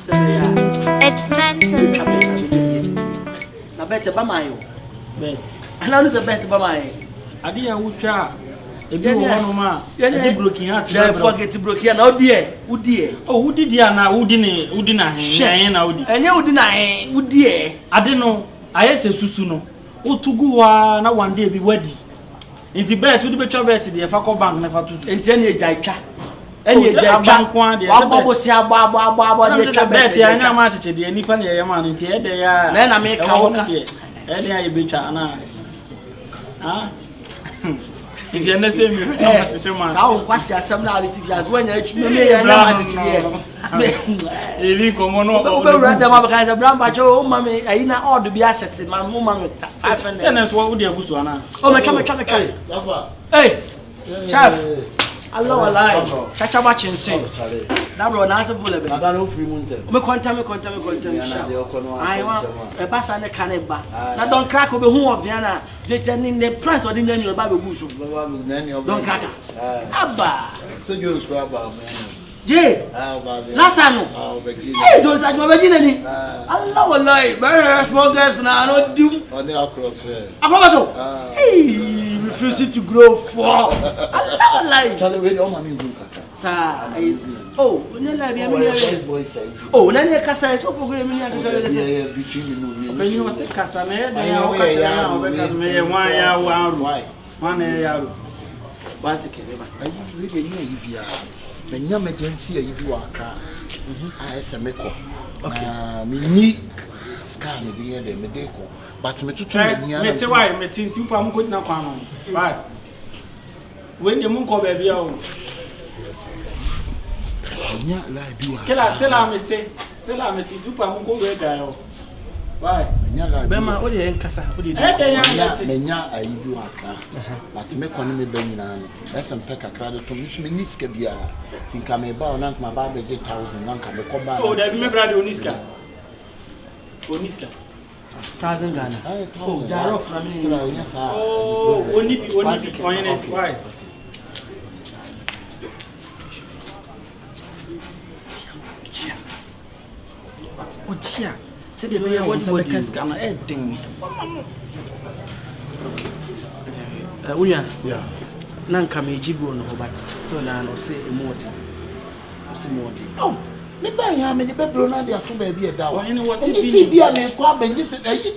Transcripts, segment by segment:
It's mental. Na bet ba mayo. Bet. Ana no se bet ba mayo. Ade ya wutwa ebi wo hono ma. Ade broken heart. Dey forget broken na odi Oh, wudi dia na wudi na hen na wudi. Enye wudi na hen wudi Ade no ayese susu no. Otugu wa na one day bi wadi. Inti bet wudi betwa bet de fa ko bank na fa tusu. Enti ene ejatwa. Ene ejatwa. Wa bobo si agba de twa bet ya nya ma cheche de nipa na ye ma no nti e de ya. Na me ka wo ka. E de ya ye betwa na. Ah. If you understand me, so kwasi asem na relative as when you me ya na matiti here. Eli komo no. O be randa ma ka say bramba cho o ma me ayi na odd bi asset ma mo ma me 500. Say na so wo dey agusu ana. O me twa. Hey. Chef. Allah wallahi. Chacha ba chinse. Na bro na asem full be. Na no free munte. O me kwanta. Ai wa e basa ne kaneba. Na don crack o be hu of yana. They turning the price or the name your Bible gusu. Don crack. Abba. So you scrap man. Jay. Last time no. Hey, don't say my virgin ni. Allah wallahi. Very small girls na no do. On the across fair. Akobato. Hey, refusing to grow for. Allah wallahi. Tell me o mama ngu kaka. Sa oh, nela bia me here. Oh, na ne kasa so program ni akita le say. Yeah, between you. Open you say kasa na e dey o ka chere na o be ka me wan ya wan. Why? Wan e ya ru. Basi kele ba. Ayi we dey near you bia. Na nya emergency ayi bi wa ka. Ah, ese meko. Okay. Me ni scan dey here me dey ko. But me tutu me nia. Me te why me tinti pa mu ko tina kwa no. Why? When the mun ko ba bia o. Nya la bi wa. Kela Stella me tinti pa mu ko we ga yo. Why? Nya la. Be ma o dey nkasa, o dey. Dey ya me nya ayi bi wa ka. But me ko ni me ba nyina no. Esem pe kakra de to me so me niska bia. Tinka me ba o nanka ma ba be 1000 nanka me ko ba. Oh, that me brother Oniska. 1,000 Ghana. Oh, Jaro from me. Oh, Oniki why? Otia. Say the way what the cask am thing. Okay. Unya. Yeah. Nanka me jigo no but still na no say emote. Say more. Oh, me ba ya me de bebro na de ato ba bi e da wo. Oni was see bia me kwa benji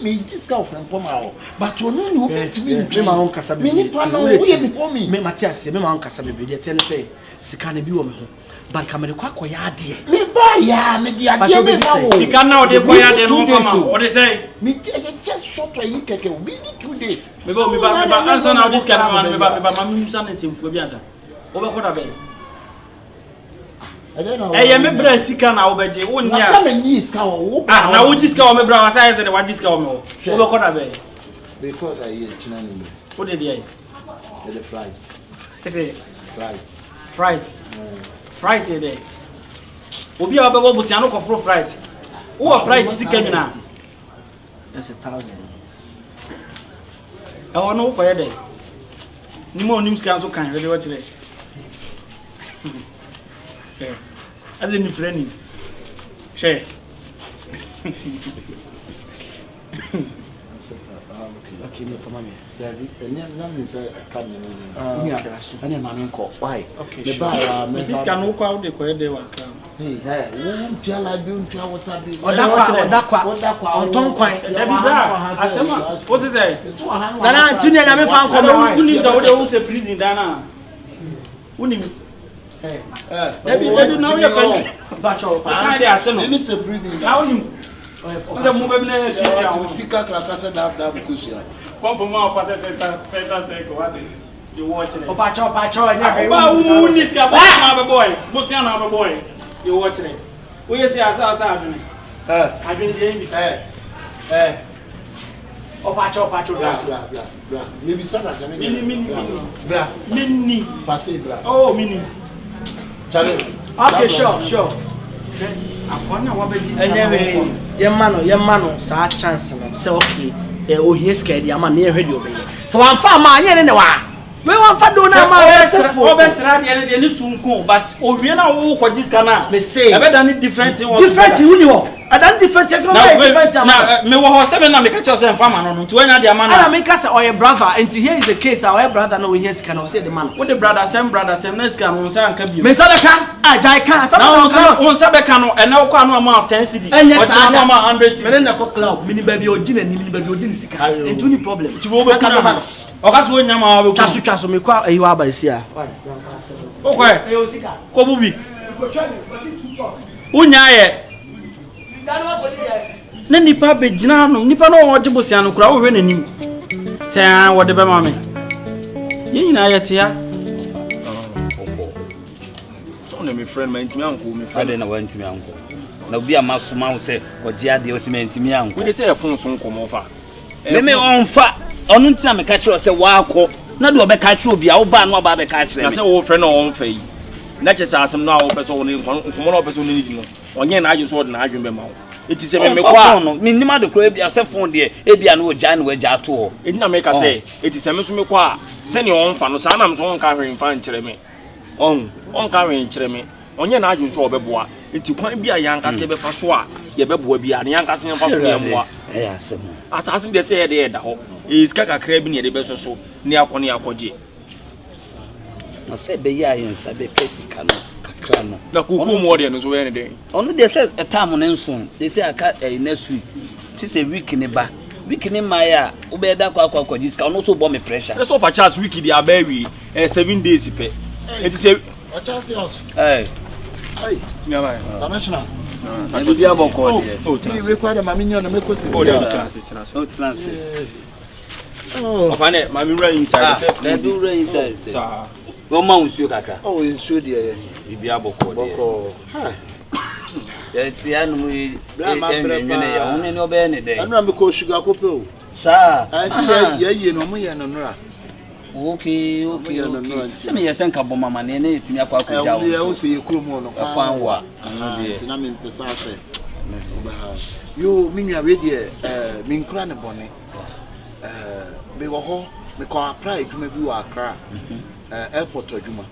me discount from poma. But onu ni obetimi me ma won kasa me ni pa no wo ye me pomi. Me Matias me ma won kasa be de te ne say sika na bi wo me ho. But kamere kwa koya ade. Me ba ya me de ade me ba wo. Sika na o de koya ade no fama. What they say? Me just short yi keke o be 2 days. Me ba answer now this kind of man me ba mami musa na semfo bi asa. Wo be koda be. Eh me bra sika na wo beje wo nya. Na me nyi sika wo. Ah na wo sika wo me bra wa say say de wa sika wo me wo. Wo be koda be. Because I hear china ni. What did you? The flight. Fright. Fright there. Obi a be wo butia no kofro fright. Wo fright sika nyina. That's 1,000. I want no for there. Ni mo nim sika so kan really what there. Okay. As in friend. Share. Okay, me for mommy. Dabi, na me say ka me ni. Anya ma me ko. Why? Okay, me ba me Mrs. Can no kwa de ko de wa ka. Hey, wo mpia la bi mpia water bi. Odakwa. Onton kwan. Dabi za. Asema. What is it? Dana tunia na me fan ko no. Uni da wo de wo se prison dana. Uni. Dabi na wo ya pa. Bacho. Pa de asema. Ni se prison. Na uni. Nda mu be na ti tika krakasa da kusia. Pompo ma pa se ko wati. You watch it. Opacho nya. Ba uni ska ba na be boy. Busia na be boy. You watch it. We say asa adwene. Adwene dey mi. Opacho Bra. Maybe sana jame. Mini. Bra. Mini. Passé bra. Oh, mini. Chale. Okay, sure. Akwana wa be dis. Anyway, ye mano sa chance no. Say okay. Ohie scared ya man na ye hwede obeye. So wan fa ma anye ne wa. We want for do na ma obesra de ni sunko but owie na wo ko jiska me say e be dan different thing who ni ho adan different thing na me wo ho se na me ka che se mfa ma no nti wanya de ama na me ka say oye brother and here is the case our brother no we here sika no say the man what the brother same na sika no say anka bi me say ka ajai ka on say be ka no e na wo kwa no ama 10 cedi o ti no ama 100 cedi me na ko cloud mini baby ojina ni mini baby ojina sika into ni problem ti wo be ka okaso wo nyama wa be twaso me kwa eyi wa ba isi a okwe ko bubi unya ye na nipa be gina no nipa no oje bosia no kura wo hwe nanim se wo de be ma me ye nyina ye tia so na me friend man ntimi anko me friend na wa ntimi anko na obi amasoma wo se oje ade wo se me ntimi anko we dey say efon so nkomo fa me onfa onu ntina me ka kire se wa akọ na do be ka kire obi a wo ba no aba be ka kire me na se wo friend no won fa yi na che sa asem no a wo person wo ne nkomo no person no ni no onye na aju so de na aju be ma wo eti se me kwa no me nima de kro ebi ase fon de ebi an wo ja na wo ja to ho eti na me ka se eti se me so me kwa se ne won fa no sa na me so won ka hwe mfa nkire me on ka hwe nkire me onye na aju so obeboa enti kwan bi a yanka se be fa so a ye beboa bi a ne yanka se fa so ye moa asem asase de se ye de da ho iska kakra bi ne de be so ne akọje na se be ya yen sa be kesika no kakra no na kuku mo de no so ye ne de onu de se time no nso de se aka next week si se week ne ba week ne maya wo be da kwa jiska onu so bo me pressure le so fa chance week di abawi 7 days pe eti se a chance us hey sinama international na bi aboko de we require mami nyo na meko se transit afane mami run inside say do run inside say wo ma unsuo kaka insuo de ye bi aboko de ti anu e enwene ya won ne obe ne de anu me ko sugar kope o sa si ye no mo ye no nura okay se me yesen ka boma mane ne etimi akwa akwa wo ye o se ye kuro mo no kwan wa anu de na me pesa se yo minua we de me nkura ne bone me wo ho me ko apply adwuma bi wa Accra airport adwuma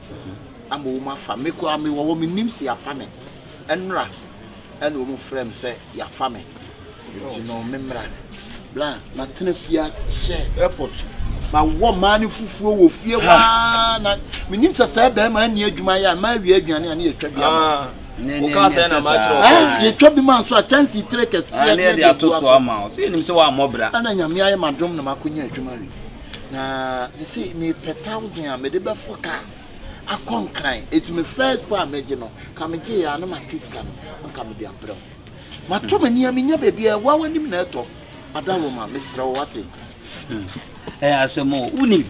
ambo wo ma fa me ko me wo me nim si afa me enra eno mo frem se ya fa me enti no memra bla ma tena fia che airport ma wo ma ni fufuo wo fie wa na me nim se se be ma ni adwuma ya ma wi aduane ani etwa bia o ka se na ma tro ye twa bi man so a chance 3 kese ne de atoso ama so nim se wa mobra ana nyame aye madom na makonya adwuma wi na they say me per 1000 a me de be foka akonkran it me first for meje no ka meje ya na matiska no ka me dia bro ma to mani a menya ba bia wa wanim na eto adawo ma mesra wo wate asemo unim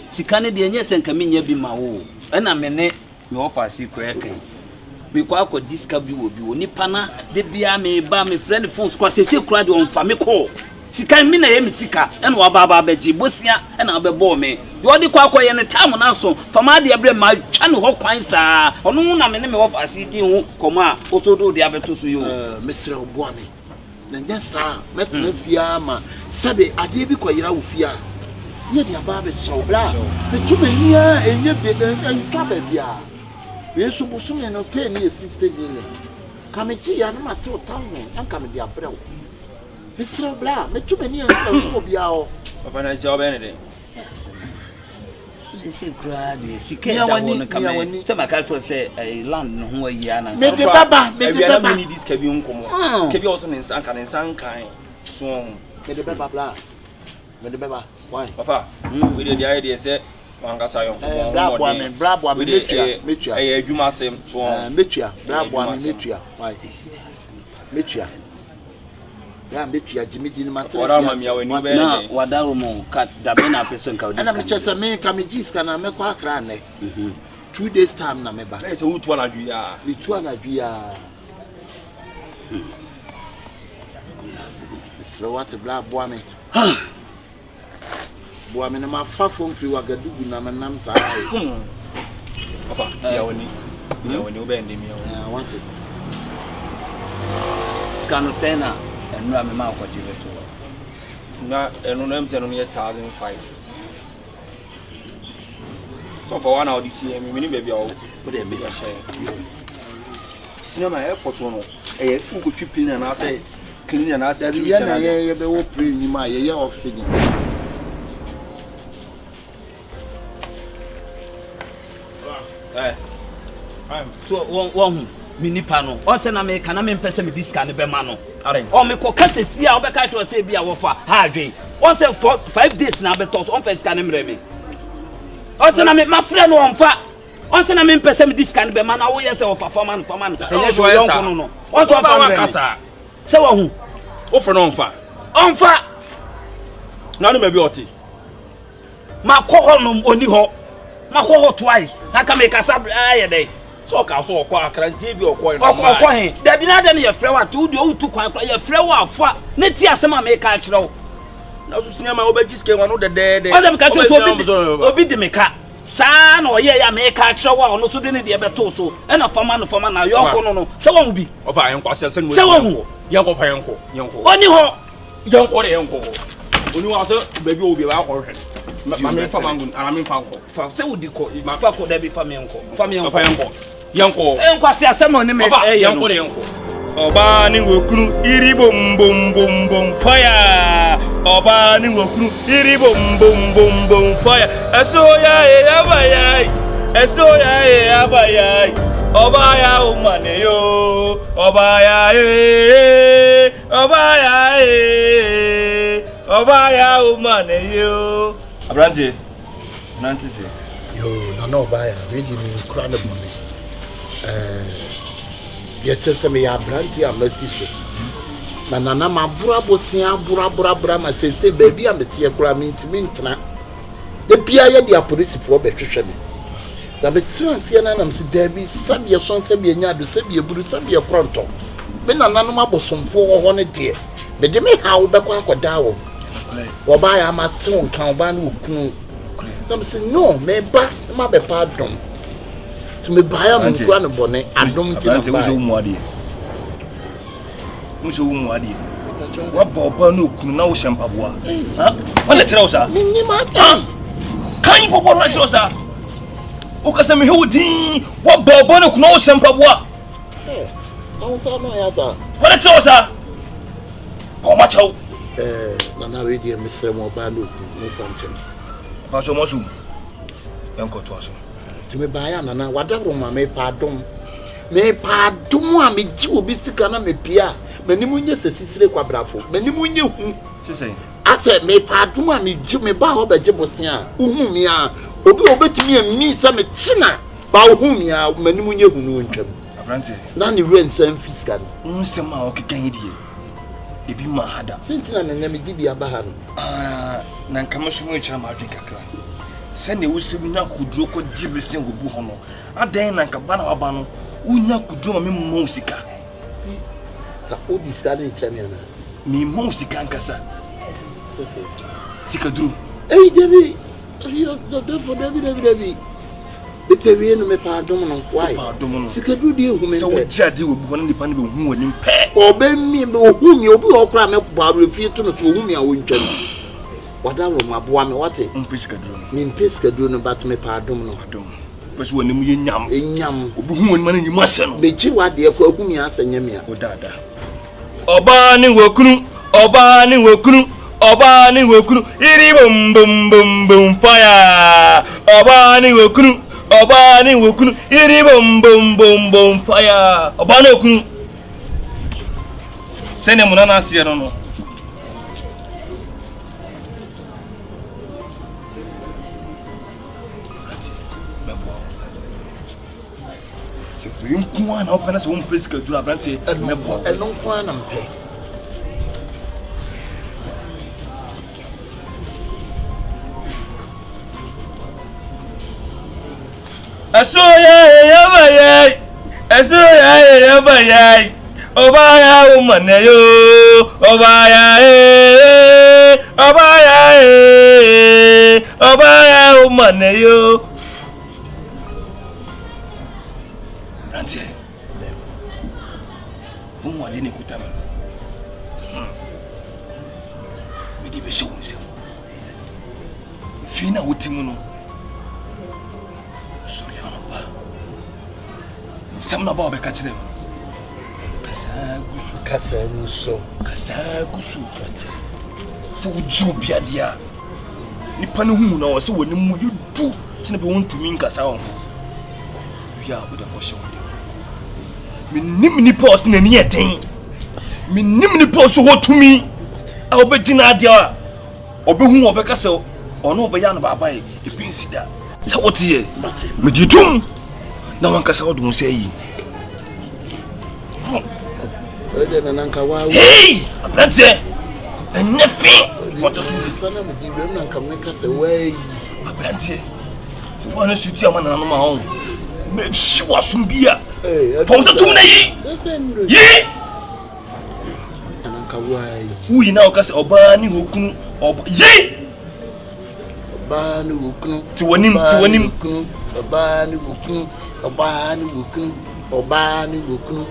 sika ne de enye senka menya bi ma wo na me ne me offer secret kan me kwa jiska bi wo bi oni pana de bia me ba me friend phones kwa sese kura de on fa me call sika mi na ye mi sika ena wa baba beji bosia ena be bo me yo di kwa ye ne time na so fama de ebre ma twa ne ho kwan saa onu na me ne me wo asidi hu koma o to do de abeto so yo mesre obo ame na nya saa metre fia ma sabe ade bi koyira wo fia ye dia ba be so bla me tuma nia enye be entwa ba bia we su busu me no pay ni 60 million kamechi ya na ma 2000 anka me dia brew Mr. Bla, me too many ko bia o. Afana se obe ne de. So se grad, se ke da won ka me. Se ma ka so se land no ho ayi ana. Me de baba, me de baba. Me ni dis ka bi nkomo. Ska bi also ne nsan ka ne nsan kan. So me de baba bla. Me de baba. Why? Papa, we de dia de se wanga sa yon. Bla boa me metua. Eh adwuma sem so. Metua, bla boa me metua. Why? Metua. Ya metua jimi di matre. Ora ma mi awani be na wadaro mo ka da be na person ka ana me chese me ka me jiska na me kwa Accra ne 2 days time na me ba e se utu na dwu ya me tu na dwu ya Mr. What bla boa me boa me na ma fa fom free wagadugu na manam sa ai papa ya woni obe ndi mi ya want it scan sena enu ame ma kwa jiveto na enu na mse no ye 1005 So for 1 hour this year, me baby out. What they make a share. Cinema airport one. Eh, who could you clean and I say clean and I say yeah, be open ni ma ye oxygen. So one mini panel. On say na me kana me pese me discount be ma no. O me ko kase si a obeka to say bia wo fa ha dwen. On say 5 days na be tot on pese kana me me. On say na me ma frɛ no on fa. On say na me pese me discount be ma na wo yes of performance. Enye so yon kono no. On so fa kasa. Say wo hu. O frɛ no on fa. On fa. Na no me bi oti. Ma ko ho no oni ho. Ma ko ho twice. Aka me kasa aye dey. So ka so okwa akrantie bi okwa no. Okwa he. Da bi na da ne ye frɛ wa to do utu kwan ye frɛ wa afa. Ne ti asema me ka kyerɛ wo. Na so sinema obeji ske wan no de. O dem ka so obi de me ka. Sa na oye ya me ka kyerɛ wa ono so de ne de be to so. E na fama na yo kono no. Se won bi. O fa yen kwase se no. Se won yen ko fa yen ko. Oni ho. Yen ko de yen ko. Oni wa so baby obi ba ko hwe. Ma me fa mangun ara me fa ko. Fa se wodi ko ma fa ko da bi fa me enko. Fa me enko. Fa yen ko. Yanko kwasi asem oni me yanko de yanko Obaa ni Okunu iri bom bom bom bom fire Obaa ni Okunu iri bom bom bom bom fire Esoya e abayai Esoya e abayai Obaya umane yo Obaya e Obaya e Obaya umane yo Abranti nanti se Yo na Obaya ready me incredible yɛtɛ me ya branti amasi so na nana ma bura bosia bura ma sese baby am te ekura mintimi ntena de bia ye dia police fo betwehwɛ me da betranse na nam se dabi sabie son sabie nya do sabie buru sabie kronto me nana no mabosomfo ho ne de me de me hawo bekɔ akɔda wo ba ya ma te on kan ba no Okunu sam se no me ba ma be pa dom me buy am nkura no bone adom ti na ba muso mu ade wa baba no Okunu na wo shempaboa ha wala tira wo sa minni ma kan yi popo na tira wo sa o ka se me hewdin wa baba no Okunu na wo shempaboa on sa no ya sa wala tira wo sa ko ma chaw na we die mesre mo ba no Okunu no famche ba so mo su yanko to aso ti me ba ya nana wadabro ma me pa dom a me ji obi sika na me pia mani munye sesisire kwabrafo mani munye hu sesei ase me pa dom a me ji me ba ho beje bosen a uhu mi a obi obetimi ami se me china ba uhu mi a mani munye hu no ntwam abranti na ni rensam fiska no nsem a okekan die ebi ma hada sentina na nyame di bia ba ha no na nkama so mu chama adwen kakra sene wusibi na kudro ko jibisen go bu hono adan na nkaba na waba no unya kudro ma me mo sika ka odi stade chamiana mi mo sika nkasa sika dru Debi yo Debi bepewe no me pa dom no kwai sika dru di hu me so jade wo bu hono nipa no be hu woni mpe obemmi be ohu mi obi okra me ba refie to no so ohu mi a wontwa wadalo maboa me wate mpesika dru mi mpesika dru no bat me pa dom no adom beso woni mu yenyam enyam obi hu woni man nyima se no beji wade ko ahu mi asanya mi a odada Obaa ni Okunu Obaa ni Okunu Obaa ni Okunu iri bom bom bom bom fire Obaa ni Okunu Obaa ni Okunu iri bom bom bom bom fire Obaa ni Okunu sene munana asiye no you want to open us one place to do a branch and no one am pay Asoya yabayai Obaya umaneyo Obaya umaneyo Brantie Bon dini kutama Medi be show nse Fina utimu no sorry Papa Sam na ba be ka kire kasa gusu se wo ju bia dia nipa ne hu na wo se woni mu yudu kine be won tumi nkasa won bia wo de ko hye wo minim ni pause na ni eten minim ni pause wo tumi a wo be gina dia obe hu obe kasa ono obe ya no baba e pinsida se wo tie me di tum na wan kasa wo dum se yi hey abrante ennefi foto tu sana me di bem na kam ne kasa wai abrante se wo na suti amana na no ma ho me shi wasum bia foto tu na yi yi ananka wai uyi na okase Obaa ni Okunu yi Obaa ni Okunu ti wonim Obaa ni Okunu Obaa ni Okunu Obaa ni Okunu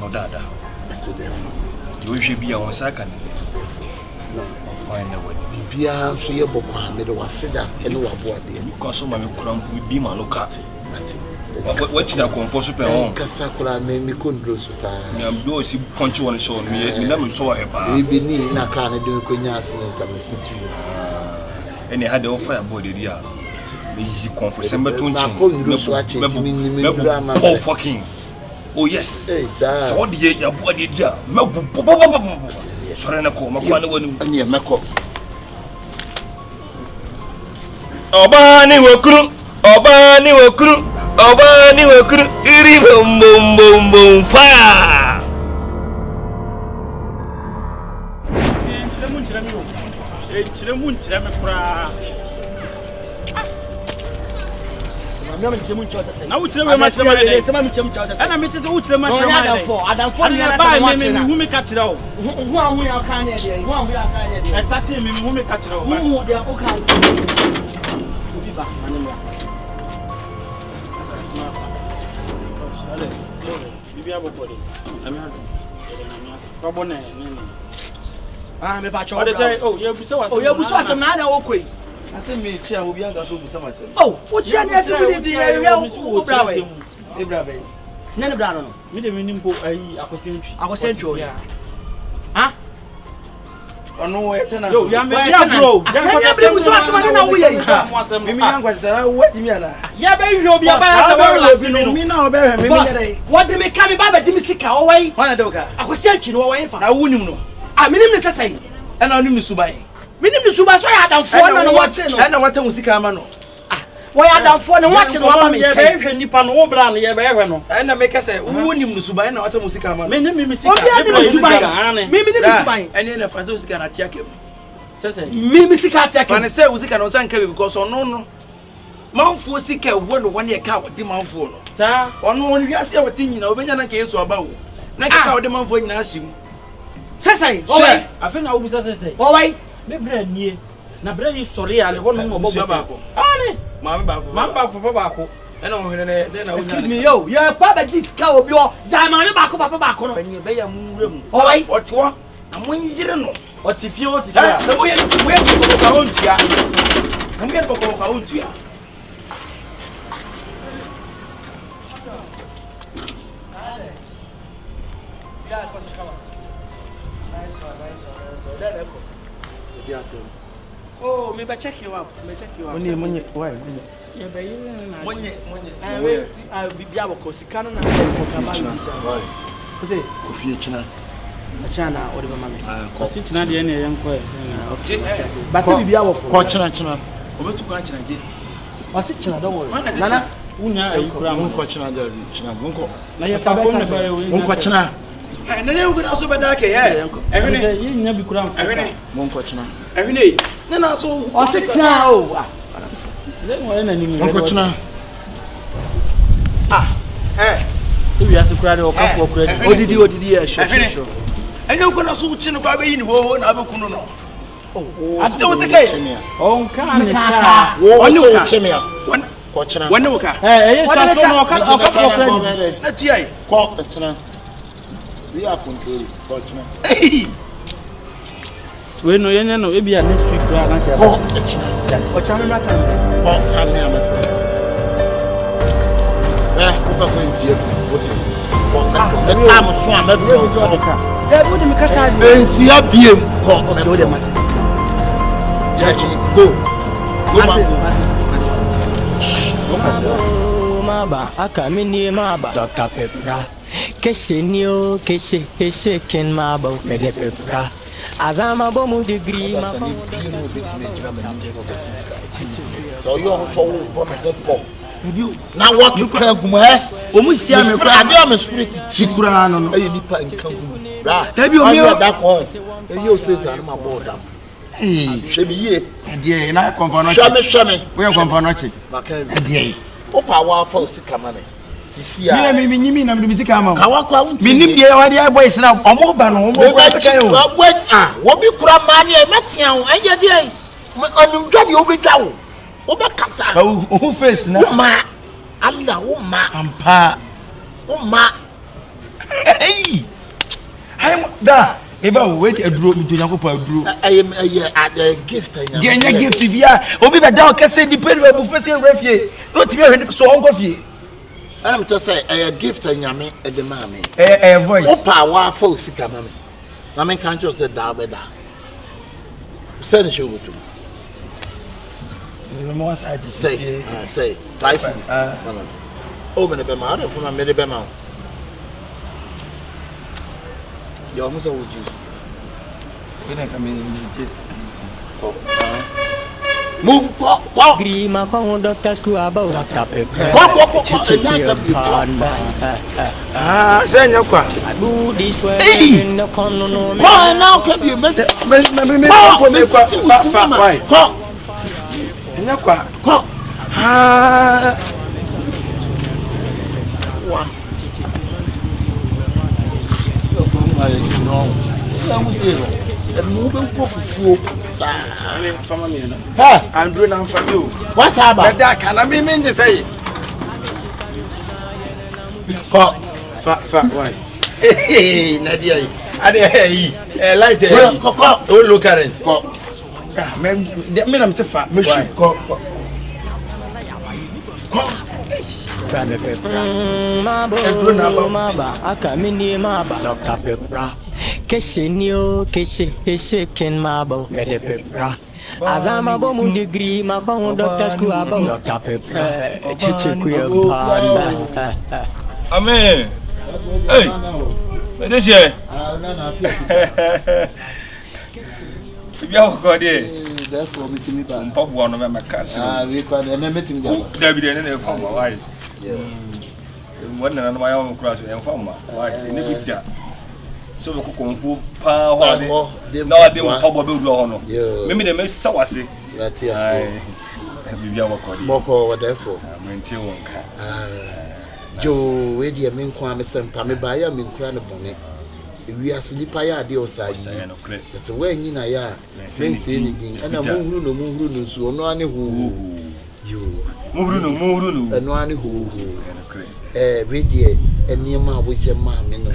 no dada you hwe bia won saka ni no find a way bia so ye bokwa me de waseda ene waboade because ma me kurampu bi ma no ka what na konfo so pe hon kasa kura me kondro so pa me am do si punch one show me na me so he ba we be ni na ka ne de ko nya accident am situ ene ha de offer body dia me yi konfo se me to na kondro so a che me oh fucking oh yes so the ya body dia me sorry na ko makwa na woni anye meko Obaa ni Okunu iri bom fire Chire mun me kura Mama nche mun chosa sai. Na wuchire me ma chire me sama mi chem chosa sai. Ana mi chire wuchire ma chire ma Adamfo ni na ba sama me hu me ka chire o. Hu ahu ya kan ne de. Hu ahu ya kan ne de. I start me hu me ka chire o. Hu de o kan. Obi ba manemu. Bibi abokode. Ami ado. Kwa bone ni. Ah me ba cho. O de say oh ye buso wasem. Oh ye buso wasem na okoi. Ase me chi a obi anga so busa masem. Oh, o chi ani ase bi bi ya o bra we. Ebra be. Nyane bra no no. Mi de mi nimpo ayi akosentwi. Akosentwi o ya. Ha? Ono we tena. Yo, ya me ya bro. Ya bi buso wasem na wo ye. Mimi yangwa sara wadi mi ana. Ya be hwe obi aba ya se we relax no. Mi na obe hwe mimi yere. What de me ka me ba ba di mi sika o wai. Wana de oka. Akosentwi no wo wai fa. Na wunim no. Ah, minim ne sesai. Ena onim ni subai. Minim ni suba so ya adamfo na no wache no. Ena wata musika ama no. Ah, wo ya adamfo na wache no aba me ye che. be hwe nipa no wo bra no ye be hwe no. Ena me kase wunim ni subai na wata musika ama no. Me ni sika. Obi ani ni suba. Mimi ni suba. Ene na fa musika na tiake. Sese. Mimi sika tiake. Fa ne say musika no san ka because ono no. Manfo sika wo no wone e ka wodi manfo no. Sa Ono won wiase a wote nyina obenya na ka Yesu aba wo. Na ka wodi manfo nyina ahim. Sesai, o wai. afi na wo bisa sese. O wai. Me bra nie. Na bra yi sori ya le hono mo bobo baako. Ani. Maame baako. Man baako papa baako. Ena wo hene ne na wo. Excuse me yo, ya pa ba ji sika obi o. Ja ma me baako papa baako no. Banye be ya mure mu. O wai. Otewo. Na monjire no. Otifie. Se wo ye ko ka ontua. Se mo ye ko ka ontua. Oh, me ba check you up. Me check you up. Monye why? Ye ba yi na. Monye. Ah, we bibia boko sika no na sika ba yi sha. Why? Ose, Ofie china. achana odi ba mame. Ko Si china de ne yen ko Ba ti bibia boko. ko china. Obetu kwa china je. Wasi chana don worry. Mana Nana, unya ayi kura Mun mo. ko china da china mun ko. Na ye pa ko ne ba ye Mun ko china. Eh na ne wo na so beda ke ye. Ehwene. Yi nya bi kura mo. Ehwene. Mun ko china. Ehwene. Ne na so. wasi chana o. Ah, Le mo ye na ni mi. Mun ko china. Ah. Ebi asu kura de o ka fo kura de. odidi e sure. Enye ko na so chi no kwa be yi ni ho na abekunu no. Ate wo se kai. On kan ne Kasa. sa. Wo Oni so uka. chimia. Wan Ko china. wan wo ka. Eh ta so no ka fo kura de. Na ti ai. Ko china. We are control ko china. We no yenye no ebi ya next week ra na Oh, echina. o cha me mata. Oh, time me am. Uba kwenzie wote. Oh, time so am Eh, wo de me kaka. Ensia biem ko. Wo de mate. Go. Go back. Maba akamini maba Dr. Pepra keshenio keshe ken maba mede pepra azama bomu degree maba So you also want to go. Now what you can go eh? Omu sia me I am a spirit chikura no no. Hey, nipa nkan go. Right. Ebi omi o that one. You say say am aboard am. Eh, Shemi ye. die na confirm no. Shame. We confirm no chi. Maka Die. Opa wa fa osika mame. Sisi a. Me nyimi na me misika ama. Kawa kwa wunti. Me nim die wa die boys na omo ba no omo kwa sika yo. Wo bi kura ma ne metia wo. Anye die. Onum dwa de obetwa wo. Obe kasa. Who face na? Ma. Allah wo ma. Ampa. Wo ma. Hey. Hai da. Eba wo wait aduro mi to Nyankopon aduro. A gift anya. Genya gift bia obi be da o kese di pelu e bu fese refie. No ti be hwe so onko fie. Ana me to say a gift anya me e de ma me. Voice. Opa wa fa osika ma me. Na me kan cho say da be da. Say show to. Me mo was aji Say. Tyson. Oh me be ma ada for me de be ma. Yo almost would use. Move, go. grima kwa Dr. School about Dr. Pepra Go. Senya kwa. I do this for Hey! in the corner no Go now can you make it? Go. Nya kwa. Go. One. Andrew na mfa yo. What's happening? Da kana me nje say. Go. Fa why? Nadia. Ade yi. Light e. Go. O low current. Go. Me na me se fa. Me shoot. Go. Maba akamini maba Dr. Pepra keshenio keshe ken maba mede pepra azama bomu degree maba Dr. School about Dr. Pepra chichikuya panda. Amen. Hey. This year. Biya ko de. Therefore, me to me back. Pop one of my cats. We can and meeting them. David and from my wife. One and my own crash and from my wife. So we could kung fu pa ho de. No, I didn't pop build on. Maybe they make sawasi. That is. Biya ko de. Moko therefore. Maintain one car. Joe, we dear men kwame sempa me ba ya men kura ne bone. We are sniper ya de osaji. That's where nyina ya. Men say anything. And muhuru no so no ane ho. You. Muhuru no. Eno ane ho. We dear eniema wo je ma me no.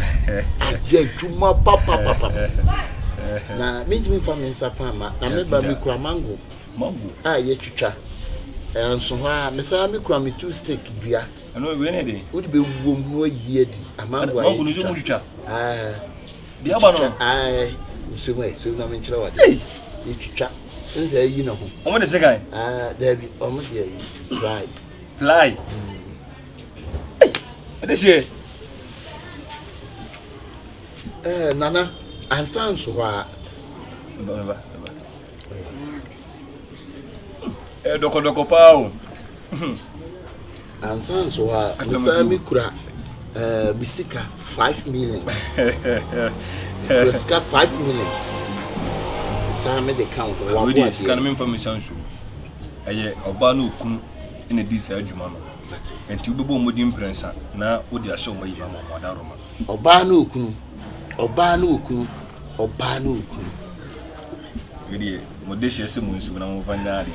Aje dwuma papa. Na me ntimi fa men sapa ma. Na me ba me kura mango. Ah ye twitwa. So ha me say me kura me two stick dua. Eno we ne dey. Wo de be wom no yie di. Amango ayi. Mango no zo mu twitwa. Dia ba no. So na me nchira wa de. Ye twitwa. Nse yi na ho. Omo de second. There be omo de yi. Right. Fly. This year. Nana, ansan so ha. Doko pao. Ansan so ha. Misami kura bisika 5 million. Bisika 5 million. Misami the count wa We dey scan me information so. Eye Obaa no Okunu ina di sa adwuma no. Enti wo bebo modin prensa na wo di ahye wo yi mama wada roma. Obaa no Okunu. We dey mo de hye se mo nsu na mo fa nyaade.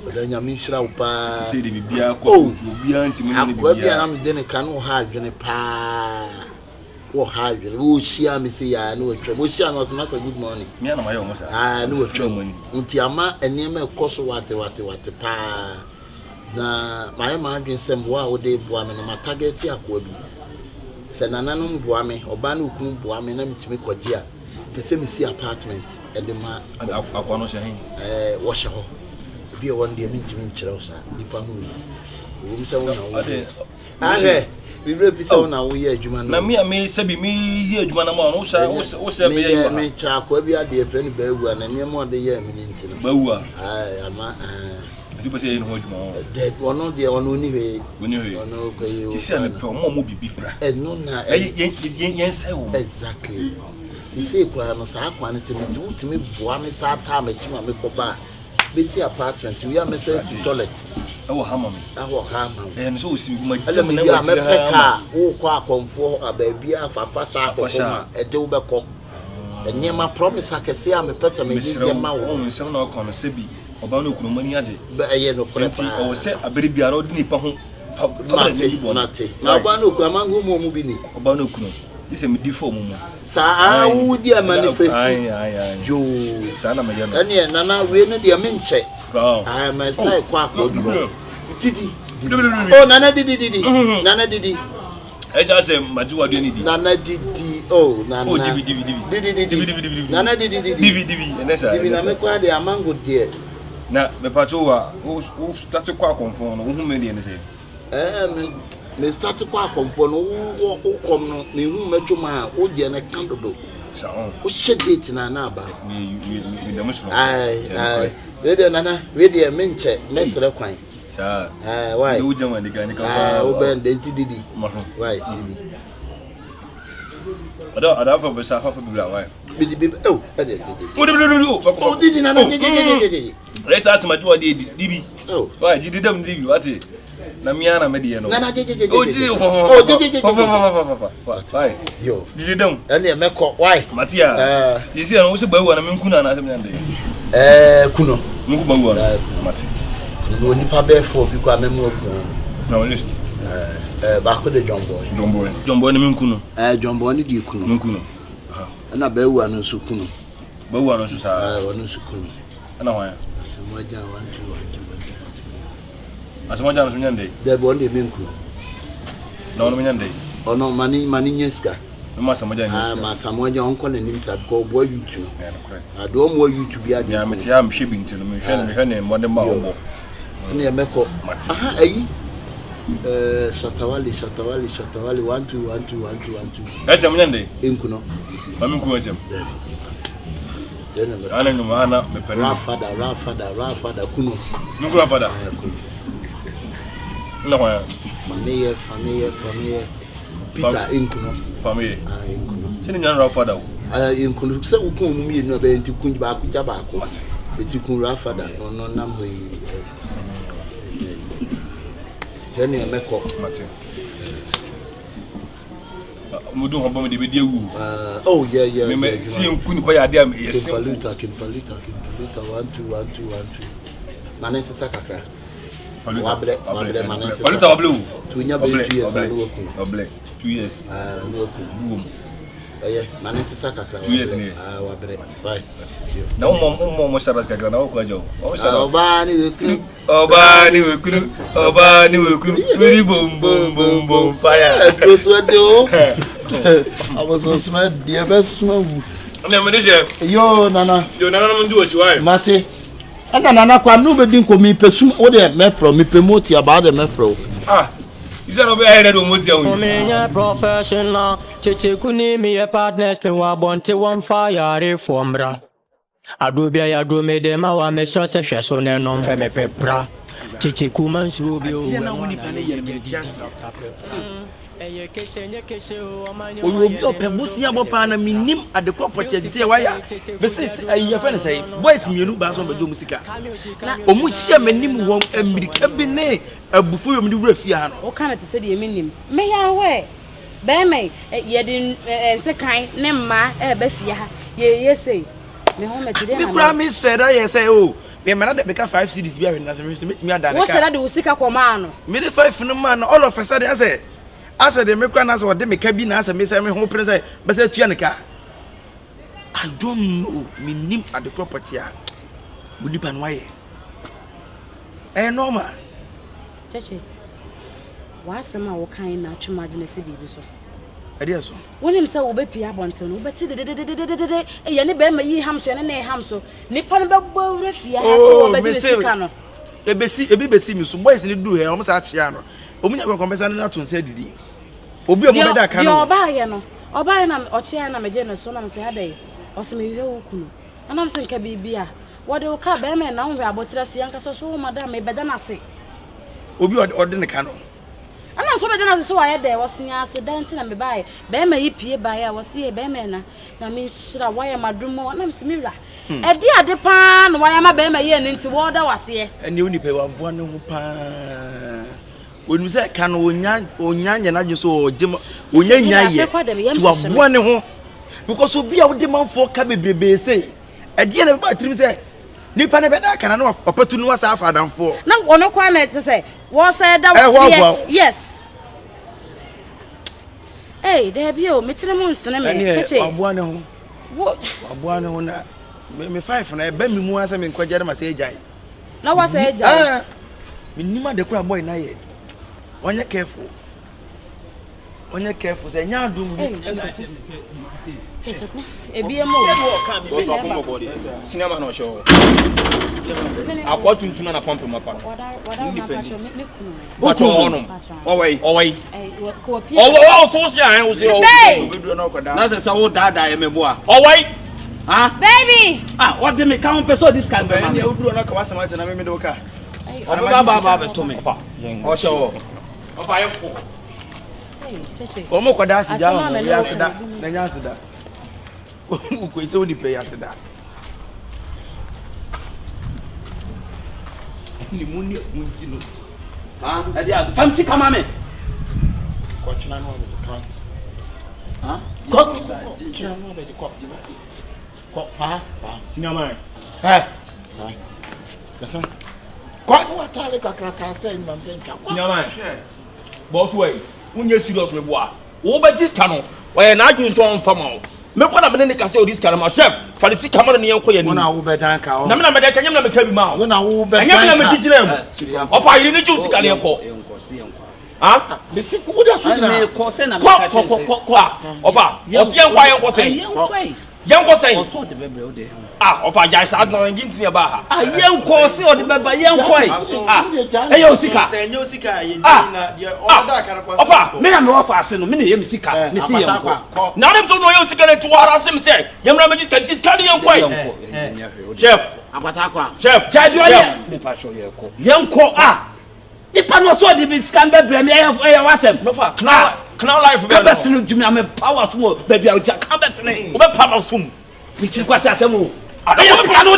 Odanya mi shira upa. Se de bibia ko bibia ntimi ne bibia. Akwa bia na me de ne kan wo ha adwene pa. wo ha dwene wo hia me say ya na wo twam wo hia no so good morning me na mayo mo sa na wo twam nti ama enema ekoso wate pa na my man dwen sembo a wo de boa me no ma target akwa bi se nananom boa me oba na okunu boa me na mitimi kwaje a pese me si apartment e de ma akwa no hye wo hye ho bi e won de mitimi nkyerɛ wo sa nipa hu wo mi se wo na wo ahe we be fi se wo na wo ye adwuma no na me se bi me ye adwuma na ma wo se be ye me cha akwa bi ade efe ni ba wu na ne mo de ye me ni ntino ba wu a ama you say in hold mo that one dey on oni we ono ko ye o ti se me pe mo bibi fra no na yen say wo exactly ti se kwa no sa kwa ne se me ti utimi boa me sa ta ma chi ma me ko ba be si apartment we are me say toilet awo hama me me so osi kuma jam na we me peka wo ko akonfo abaabi afafa sa akoma e de wo be ko enyema promise akese a me pesa me ye ma wo o nsem na okon se bi Obaa no Okunu mani age be eye no kore pa o se abere biara o di nipa ho fa mate na Obaa no Okunu amango mu bi ni Obaa no Okunu this me di form mu sa wo di manifest jo sa na me ye no ene nana we ne de me nche ma sai kwa bi didi oh nana didi nana didi eja se majuwa do ni di nana didi oh nana didi nana didi enesa didi na me kwa de amango de na me pacho wa o start kwa konfo no hu me de ne se me start kwa konfo no wo kom no me hu matwoma o je na kandodo sa on o shedate na na ba me de musro ai we de nana we de me nche mesre kwan sa why o jama de kan ka o ben de didi why didi ada fa be sa fa bi la why didi oh o didi nana didi resa asma juwa de dibi oh why didi dem dibi wati na miana me de no nana o didi why yo didi dem ene me ko why matia ti si no wo se ba wu na me nkuna na se me ndey kuno nku ba wu na mati no nipa be for bi kwa memu okun na o list ba ko de jombo ni me nkunu jombo ni di kuno nkunu na ba wu anu su kuno ba wu anu su sa onu su kuno na wa asimoja 1 2 asimoja anu su nyande de bo de me nkunu na onu nyande ono mani nyeska ma samoja nyeska ma samoja onko na nim sa ko bo YouTube ado mo YouTube ya de ya meti am hwe bi ntino me hwe ne mo de ma obo ni emeko aha ayi shatawali 1 2 esem nyande enkuno mami nku esem zena ana nyuma ana me pere rafada kuno nku rafada na wa famille Peter enkuno famille enkuno sini nyan rafada wo enkuno se ukun mu mi no be nti kun ba ku ja ba ko eti kun rafada no nam ho yi teni emeko mate mudu ho bomo de be die wu oh yeah me si nkunu pa ya de am yes kimpalita 1 2 manese sakakra wabre manese palita wabre tunya be 2 years na wabre 2 years no ku manese sakakra 2 years ni wabre bye na mo sharat kakra na ko ajo Obaa ni wekunu wiri bom fire proswado abaso sma dia besma wu na me je yo nana mo ndi ochiwa mate nana kwa no be din ko mi pesum wo de mefro mi promote about the mefro isa no be ahead do moti awun Omenya professional Kyekyeku ni me partners me wa bonte one fire reformbra Adubia ya dume de ma wa me so se hweso ne no mfe me pepra Kyekyeku mansu bi o na woni pane ye metiase eye keshe o manyo obi opebusi abopa na minim adekọ potete waya bese ayi fa ne sai boys mienu ba so bedo musika na omuhye manim won amirika bi ne abufu yom ni wura fi ha no o kana te se de minim me ya we be me ye de ensekan ne mma ba fi ha ye sei me ho metide ha me kura me said I say oh me mena de beka 5 cedis bi ahwe na se metimi ada wo shara de usika koma no me de 5 no man all of a sudden I say I said, the American as what they make cabin as a miss me home present, but said Tianica. I don't know, me name at the property. Would you pan why? Eh, no, ma. Cheche. Why some are kind of to imagine a city so? I dare so. When himself will be Pia Bonton, but the Yanni Bema ye hamso and a hamso, Nippon Babo Refia, Messicano. A baby see me, some boys in the do here almost at Chiano. Omina compensation not to say, did he? Obi Obaa can Obaa, Obaa, or Chiana, my general son, I'm saying, or some Okunu. And I'm saying, Kabibia. What do you call them and now we are about to see Uncle so, Madame, better than I say. Obi ordinary canoe. And I'm so better so I had there was seeing us dancing and me by. Bema EP by I was see a bemena. I mean, should I wire my drum and I'm similar. A dear de pan, why am I bema yen into water was here? And you only pay one pan. When we say can Onyan and I just saw Jim Onyan to one home because so be our demand for Kabi say. At the end of my dream say. Nipa ne beda kana no opportunity was after than for. Na wono kwa na to say, what said that was yes. Hey, there be o metire mo nsene me cheche. Aboa ne ho. What? Aboa ne ho na me 5 na e ba mi mu asa me nkwagere ma say ejai. Na wa say ejai. Me nima de kura boy na ye. Onye careful. Onye careful say nya dum bi. Ebiemo go so pump body cinema no show akwa tuntun na pump mapa what on owai oh so see an wo say obedu na okoda na say wo dada emeboa owai baby what dey me count person this can be man e obedu na ka wasama na me do ka ba to me o show o fa yeko cheche o mo koda si ja o ya sida na nya sida uko ise oni pay asida ni muni munjino e dia fam si kama me ko china no kan ko china no be ko di ko fa cinema listen ko wa tale kakra ka say ni mam tenka cinema boss way unye serious me boa wo ba dis kanu we na adwun so on fama o me kwa na me ne ka say o dis kanu ma chef fa dis camera ne yen ko ya ni wona wo be dan ka o na me na me de kanyem na me ka bi ma o wona wo be dan ka anyem na me gigire mu o fa yiri ni ju sika ne ko ha be si ko da su na ko se na me ka che o fa o se yen kwa yen ko se yen ko se o so de bebre o de o fa jai sa na ngin tin ya ba ha yen ko se o de beba yen ko e yo sika se nyo sika ye na de order kara kwa o fa me na me wo fa ase no me na ye me sika me se yen ko na dem so no yo sika ne to ara sim se yemra me dis ka yen ko chef akwata kwa chef charge me pa show yen ko ipa no so de be scan bebre me e wasem no fa knal life be no kabesinu djumi am power so baby a kabesinu o be pa ma fum mi chi kwase asemu sika no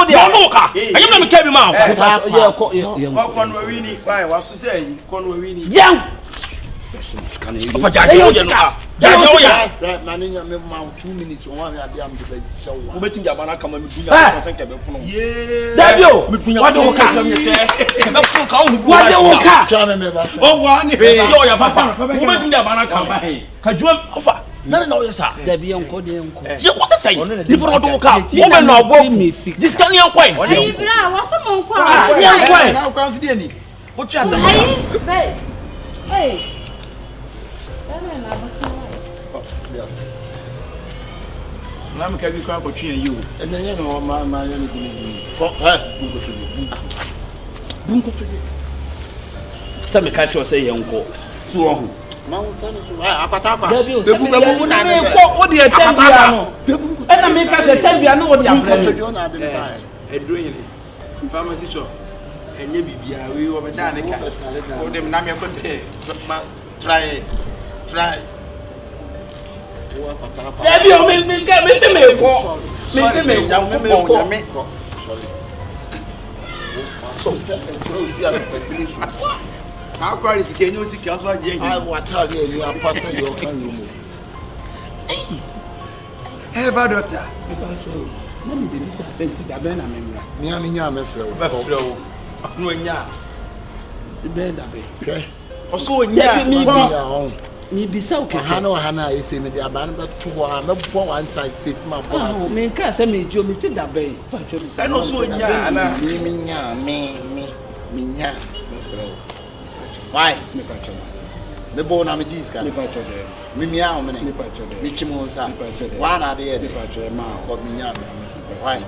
de no ka anyem na me ka bi ma ko no wini fine wasu say ko no wini yan o fa jaje o ye no jaje o ya maninya me ma 2 minutes won wa ade am de be show o betim ja bana kama me dunya ko sen ke be funu dabio wade wo ka be funu ka o wade wo ka me ba o wa ni yo ya papa o betim ja bana kama ka juam o fa na na o ya sa dabio enko de enko ye ko say ni funu do ka o be na obo this can yan kwai ayi bra wasa mon kwa yan kwai na kwa fi de ni o tia sa hey hey na me ka bi kwa ko twen yi o enye no ma ya ni gini ko bunko to ta me ka cho say yenko so ho ma won sa no so akwata kwa bebu na me ko o de tambia no e na me ka se tambia no o de abre edro yin pharmacy shop enye bibia we wo be da ne ka o de na me ko te ma try Debi o me se me ko. How quite is can you see council again? I will tell you are passing your can Hey, bad doctor. Na me de bisa senti da be na me mra. Me nya me frɛ wo. Ba frɛ wo. No nya. Be da be. Hwɛ. Also, yeah, me be so Hana is saying the abandoned to one side says my boss. Me can't say me, Joe, Mr. Dabe. And also, yeah, me, why? The bone I'm a G's can me out, Michimosa, one are there, or me, why?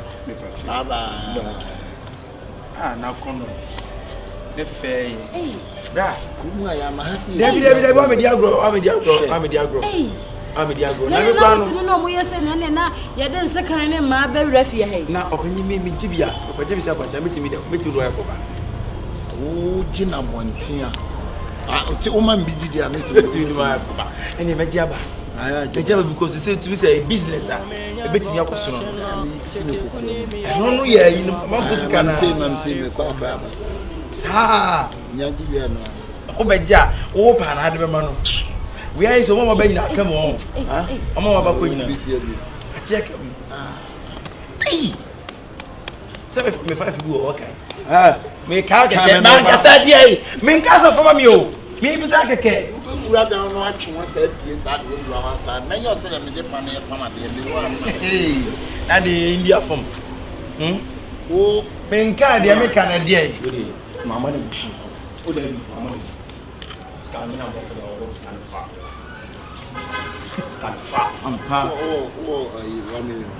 Now, Cono, the fair. Bra, who I am, David, I'm a diagro. I'm a diagro. No, we are saying, and you didn't say kind of my baby refuge. Now, when you meet me, Tibia, but Jimmy Sabbath, I'm meeting me to oh, Gina Montia. I woman be the and you met Jabba. I because they say to say a business, a bit in your person. I don't know, yeah, you know, I'm saying, Obeja, open, I had a man. We are so one baby. Come on, I'm all about going to check. So if me 5 go, okay. Me can't get man. I said, yea, me can't from you. Me, was like a cat. Rather than watching one said, yes, I will go outside. May you say, I'm Japan, hey, and the India from oh, me can't, the American idea. My money. Oh, then, my money. It's coming out for the world, it's kind of far. It's kind of far. I'm far. Oh, 1 million.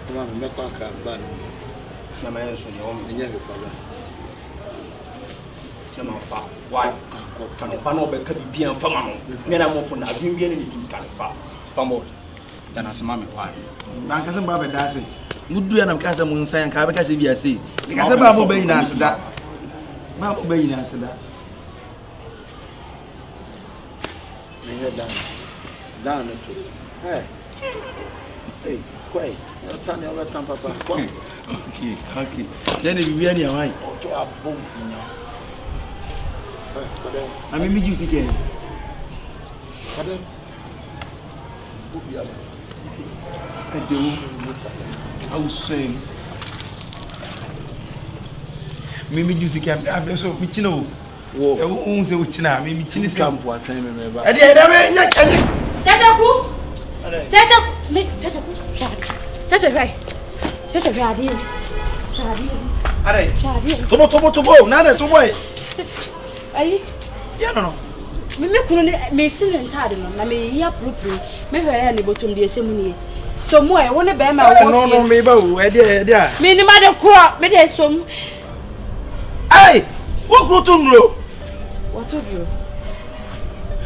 Come on, make a car ban. It's not my answer, you want me to father. It's not far. Why? Can the panel be be and family? Then I'm open. I've been being in this kind of far. Family. Then as a mammy, why? Man, cousin Baba does it. Would do an cousin Moon San Cabacas if you see. Because about obeying us that. Not obeying us that. Down it. Hey, say, quiet. You'll turn your left hand, Papa. Okay. Then if you are near mine, to a boom for now. I mean, you see again. I was saying, Mimi Juicy Camp, I'm so Michino. Who is the Wichina? Mimi Chinis Camp, what train remember? I did. Chachaku, Tobo, nada, to boy. Aye, yeah, no. Me couldn't me sin and tired, I may hear proof, may her any bottom the assembly. So more, I want to bear my no, maybe, where dear. Me no matter crop, me there's some. Aye, what go to know? What of you?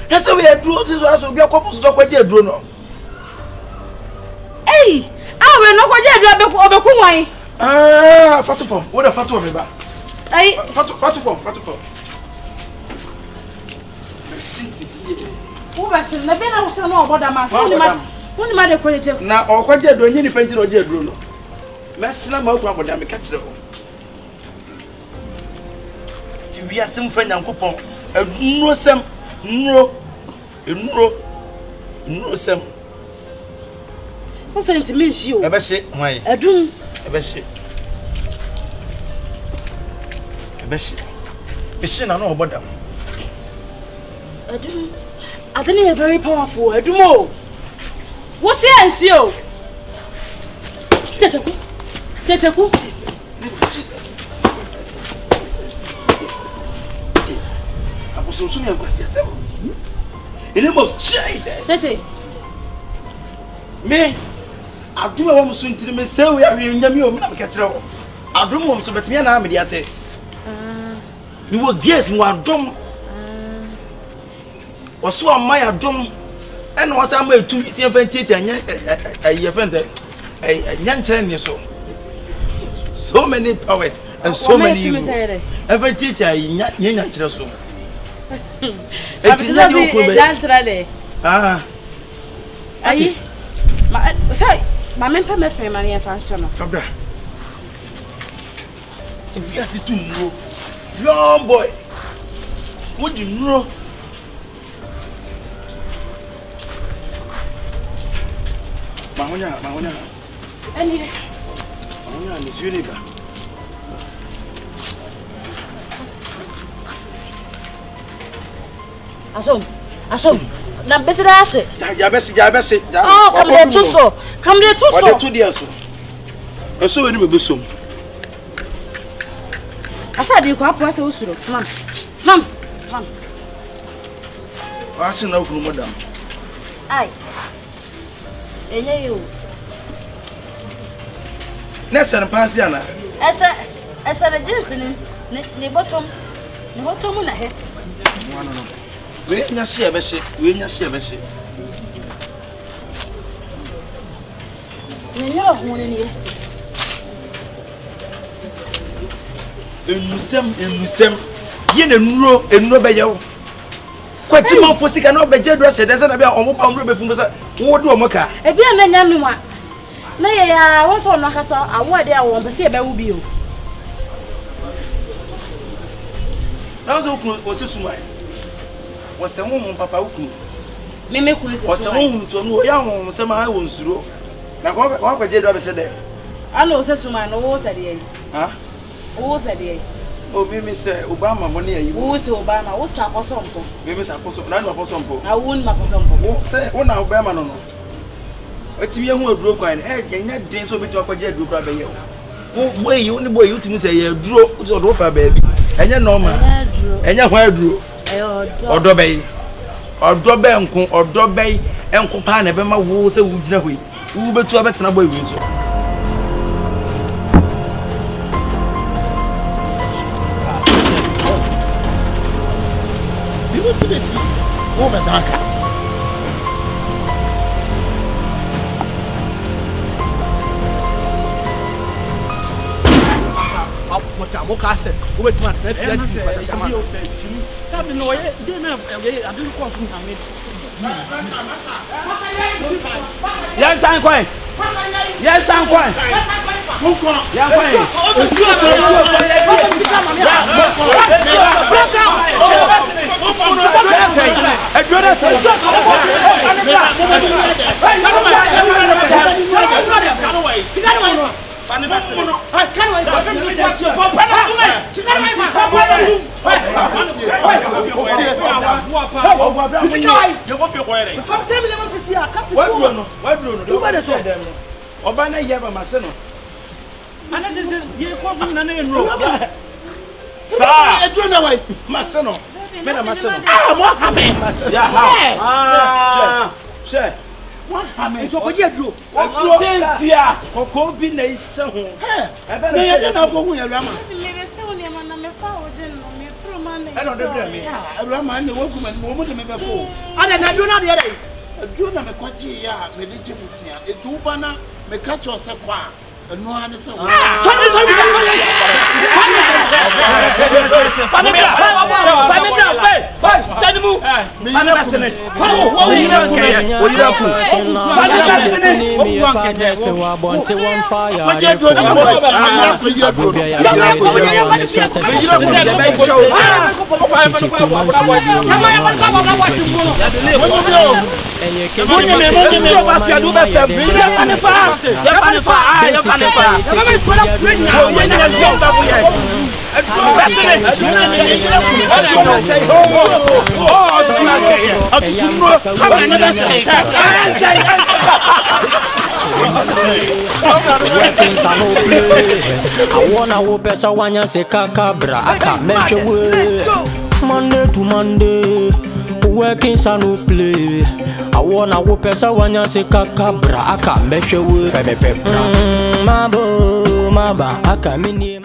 That's the way I drew to us, will be a couple stock with your drone. Hey, I will not go there, Obakumai. Ah, Fatufo, what a Fatu about? Aye, Fatufo. Who was in the vein? I was no about a man. One matter quality. Now, or quite a doing any painting or dear Bruno. Master Moka would have a catch. To be a sim friend and coupon, a no sem, no, sem. What's it to miss you? Ever say, why? A doom. Ever say. Machine, I know about them. I don't know, very powerful. I do more. What's your answer? Chachaku. I was so soon. In the name of Jesus. Me, I do want soon to me say we are in Yamio. I don't want to bet me an army yet. You were guessing one drum. Was so my drum. And was I made 2 years and a young train so many powers and so many every teacher in young children. Ah, aye, my member met my money and fashion. Fabra, yes, it too. Young boy, would you know? Mahonya. Any Mahonya is unique. Asom. Na besi da ashe. Ya besi. Oh, come there too so. What the 2 years so? Eso we ni me besom. Asa di ko apo ase usuro. Fam. Wasi na Okunu madam. Ai. Enye yo. Nessa na pass ya na. Esa na jinsi ni bottom. Ni bottom na he. No. We nya share be she. Ni yo hu ni. Enusem. Ye na enuro be ye wo. Kwati man fo sika na obeje do se dese na bia omopa omro be fun se wo do omoka. E bia na nya nwa. Na ye ya wo so no kasa awo de awo be se be wo bi o. Na zo Okunu o se sumai. Wo se mo papa Okunu. Me kunu se. Wo se mo to no ya wo se ma wo nsuro. Na ko kwaje do be se de. Ana o se sumai no wo se de yi. Ha? Wo se de yi. O mimi se Obama mo ne yi. Wo se Obaa wo sa kosompo. Mimi sa koso na no kosompo. Na wo ni makosompo. Wo se wo na Obama no. Otimi ehu aduro kwan nya den so beti akwaje aduro kra be ye. Wo boy you ni boy you timi se ye aduro so do fa ba bi. Enye normal. Enye hwa aduro. Odo be yi. Odo be nko odo be enko pa na be ma wo se wo gina hoi. Wo betu abetena boy wi so. Woman Daka. What I'm okay. Who wait months? Let's get you. Something no way. Dinner. I do call from him. Yes, I'm quite. Yes, I'm quite. Yeah, Obaa na yaba maseno. Ana dise ye ko fun na na enro. Sa. Edro na wai. Maseno. Me na maseno. Ah, mo ha me. Ya ha. She. What happened? So what you do? Sentia. Koko bi na ise ho. Ebe na ye na ko hu Awurama. Me be se woni ma na me fa wo je no me pro ma na. E no de bre me. Awurama ne wo kuma mo mo de me be fo. Ana na do na de dey. Adu na me kwaji ya me de jibusia. Etu bana me ka cho se kwa. Enu ha ne se wo. I wanna hope someone say kakabra aka mechewe Monday to Monday working sa no play I wanna hope someone say kakabra aka mechewe mabo aka mini